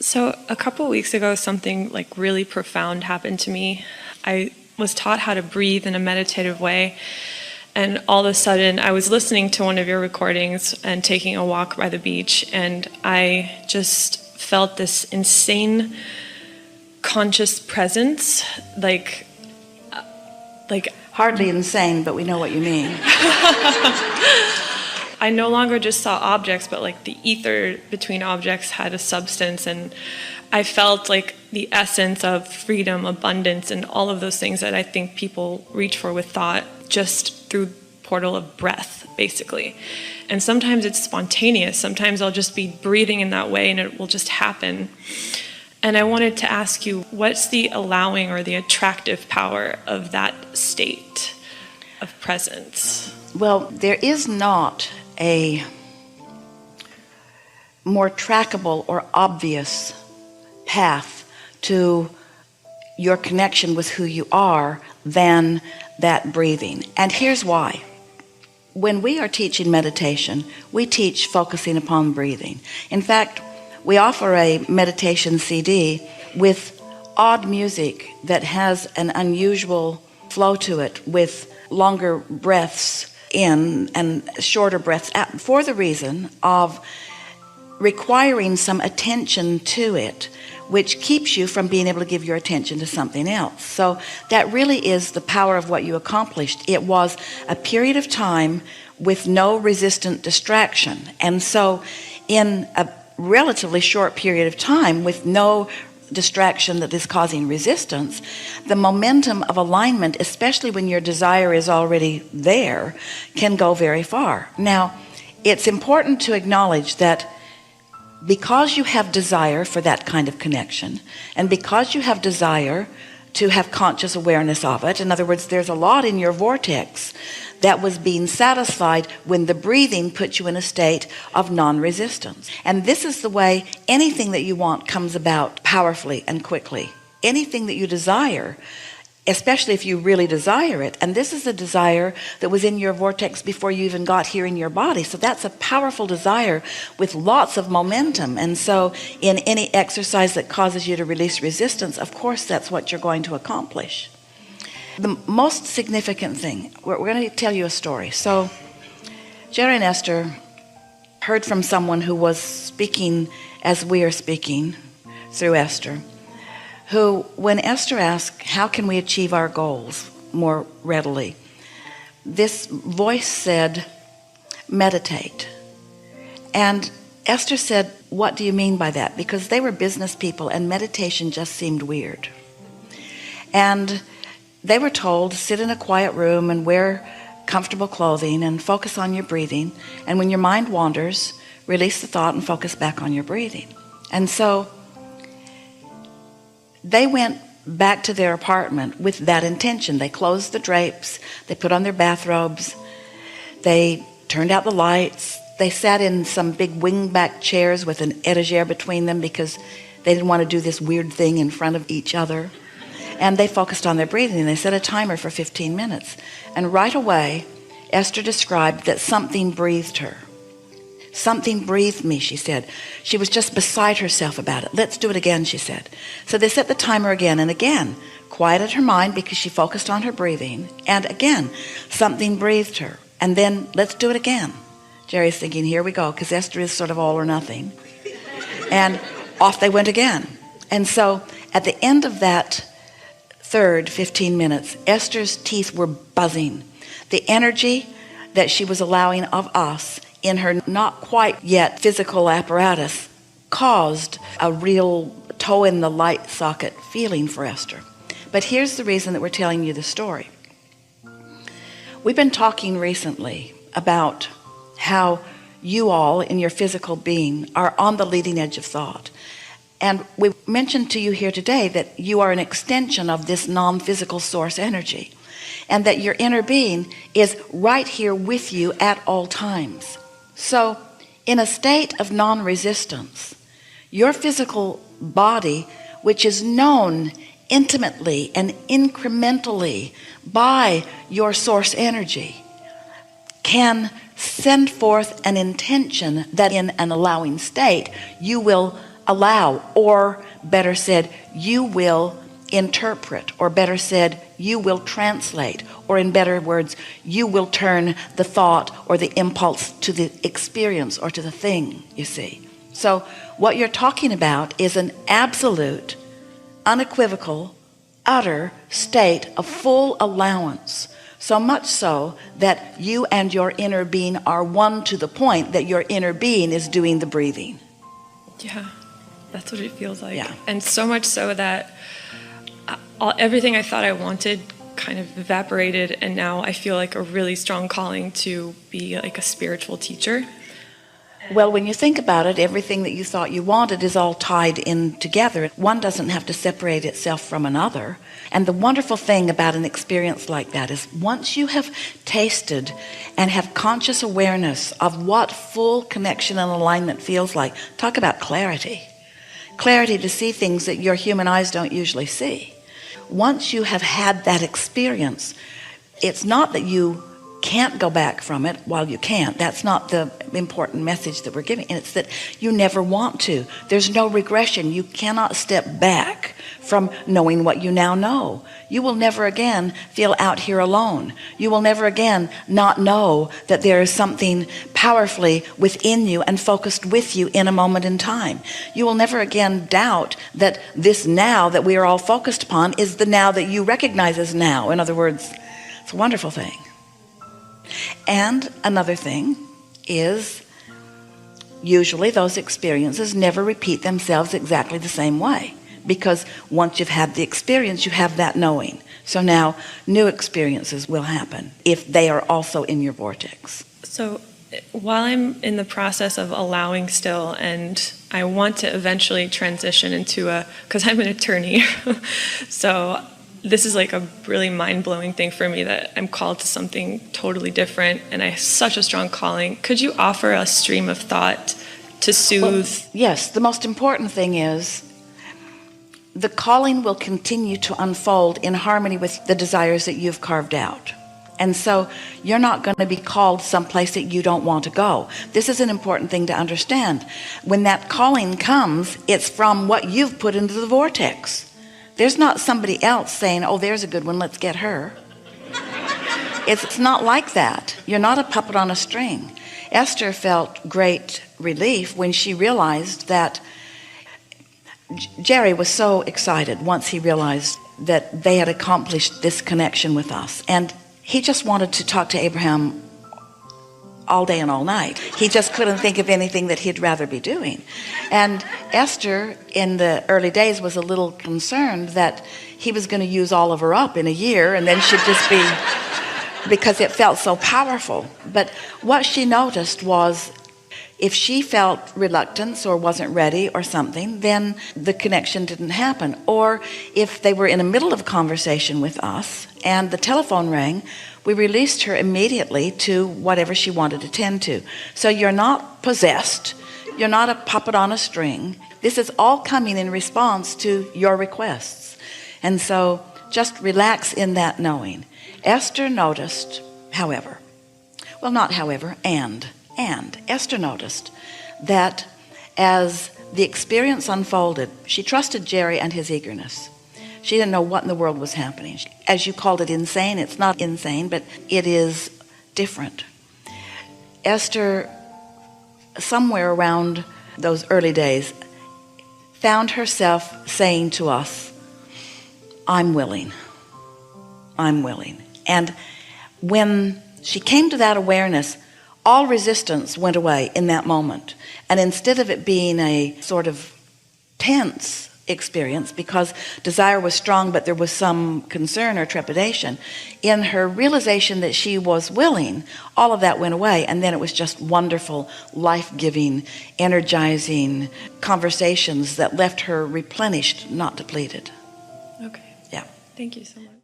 So a couple weeks ago, something like really profound happened to me. I was taught how to breathe in a meditative way. And all of a sudden, I was listening to one of your recordings and taking a walk by the beach. And I just felt this insane conscious presence, like hardly insane, but we know what you mean. I no longer just saw objects, but like the ether between objects had a substance, and I felt like the essence of freedom, abundance, and all of those things that I think people reach for with thought, just through portal of breath, basically. And sometimes it's spontaneous. Sometimes I'll just be breathing in that way and it will just happen. And I wanted to ask you, what's the allowing or the attractive power of that state of presence? Well, there is not a more trackable or obvious path to your connection with who you are than that breathing. And here's why. When we are teaching meditation, we teach focusing upon breathing. In fact, we offer a meditation CD with odd music that has an unusual flow to it, with longer breaths in and shorter breaths out, for the reason of requiring some attention to it, which keeps you from being able to give your attention to something else. So that really is the power of what you accomplished. It was a period of time with no resistant distraction. And so in a relatively short period of time with no distraction that is causing resistance, the momentum of alignment, especially when your desire is already there, can go very far. Now, it's important to acknowledge that because you have desire for that kind of connection, and because you have desire to have conscious awareness of it, in other words, there's a lot in your vortex that was being satisfied when the breathing put you in a state of non-resistance. And this is the way anything that you want comes about powerfully and quickly. Anything that you desire, especially if you really desire it, and this is a desire that was in your vortex before you even got here in your body. So that's a powerful desire with lots of momentum. And so in any exercise that causes you to release resistance, of course that's what you're going to accomplish. The most significant thing, we're going to tell you a story. So Jerry and Esther heard from someone who was speaking as we are speaking through Esther, who, when Esther asked, how can we achieve our goals more readily? This voice said, meditate. And Esther said, what do you mean by that? Because they were business people and meditation just seemed weird. And they were told, sit in a quiet room and wear comfortable clothing and focus on your breathing. And when your mind wanders, release the thought and focus back on your breathing. And so they went back to their apartment with that intention. They closed the drapes, they put on their bathrobes, they turned out the lights, they sat in some big wing-back chairs with an etagere between them because they didn't want to do this weird thing in front of each other. And they focused on their breathing, and they set a timer for 15 minutes. And right away, Esther described that something breathed her. Something breathed me, she said. She was just beside herself about it. Let's do it again, she said. So they set the timer again and again, quieted her mind because she focused on her breathing. And again, something breathed her. And then let's do it again. Jerry's thinking, here we go, because Esther is sort of all or nothing. And off they went again. And so at the end of that third 15 minutes, Esther's teeth were buzzing. The energy that she was allowing of us in her not quite yet physical apparatus caused a real toe in the light socket feeling for Esther. But here's the reason that we're telling you the story. We've been talking recently about how you all in your physical being are on the leading edge of thought. And we mentioned to you here today that you are an extension of this non-physical source energy, and that your inner being is right here with you at all times. So in a state of non-resistance, your physical body, which is known intimately and incrementally by your source energy, can send forth an intention that in an allowing state you will allow, or better said, you will interpret, or better said, you will translate, or in better words, you will turn the thought or the impulse to the experience or to the thing, you see. So what you're talking about is an absolute, unequivocal, utter state of full allowance, so much so that you and your inner being are one to the point that your inner being is doing the breathing. Yeah, that's what it feels like. Yeah. And so much so that everything I thought I wanted kind of evaporated, and now I feel like a really strong calling to be like a spiritual teacher. Well, when you think about it, everything that you thought you wanted is all tied in together. One doesn't have to separate itself from another. And the wonderful thing about an experience like that is once you have tasted and have conscious awareness of what full connection and alignment feels like, talk about clarity. Clarity to see things that your human eyes don't usually see. Once you have had that experience, it's not that you can't go back from it while you can't. That's not the important message that we're giving. And it's that you never want to. There's no regression. You cannot step back from knowing what you now know. You will never again feel out here alone. You will never again not know that there is something powerfully within you and focused with you in a moment in time. You will never again doubt that this now that we are all focused upon is the now that you recognize as now. In other words, it's a wonderful thing. And another thing is usually those experiences never repeat themselves exactly the same way, because once you've had the experience, you have that knowing. So now new experiences will happen if they are also in your vortex. So while I'm in the process of allowing still, and I want to eventually transition into because I'm an attorney, so this is like a really mind-blowing thing for me that I'm called to something totally different, and I have such a strong calling. Could you offer a stream of thought to soothe? Well, yes, the most important thing is the calling will continue to unfold in harmony with the desires that you've carved out. And so you're not going to be called someplace that you don't want to go. This is an important thing to understand. When that calling comes, it's from what you've put into the vortex. There's not somebody else saying, oh, there's a good one, let's get her. It's not like that. You're not a puppet on a string. Esther felt great relief when she realized that Jerry was so excited once he realized that they had accomplished this connection with us. And he just wanted to talk to Abraham all day and all night. He just couldn't think of anything that he'd rather be doing. And Esther in the early days was a little concerned that he was going to use all of her up in a year, and then she'd just be, because it felt so powerful. But what she noticed was if she felt reluctance or wasn't ready or something, then the connection didn't happen. Or if they were in the middle of a conversation with us and the telephone rang, we released her immediately to whatever she wanted to tend to. So you're not possessed. You're not a puppet on a string. This is all coming in response to your requests. And so just relax in that knowing. Esther noticed, however, well, not however, and Esther noticed that as the experience unfolded, she trusted Jerry and his eagerness. She didn't know what in the world was happening. As you called it insane, it's not insane, but it is different. Esther, somewhere around those early days, found herself saying to us, I'm willing. I'm willing. And when she came to that awareness, all resistance went away in that moment. And instead of it being a sort of tense experience, because desire was strong but there was some concern or trepidation, in her realization that she was willing, all of that went away, and then it was just wonderful, life-giving, energizing conversations that left her replenished, not depleted. Okay. Yeah. Thank you so much.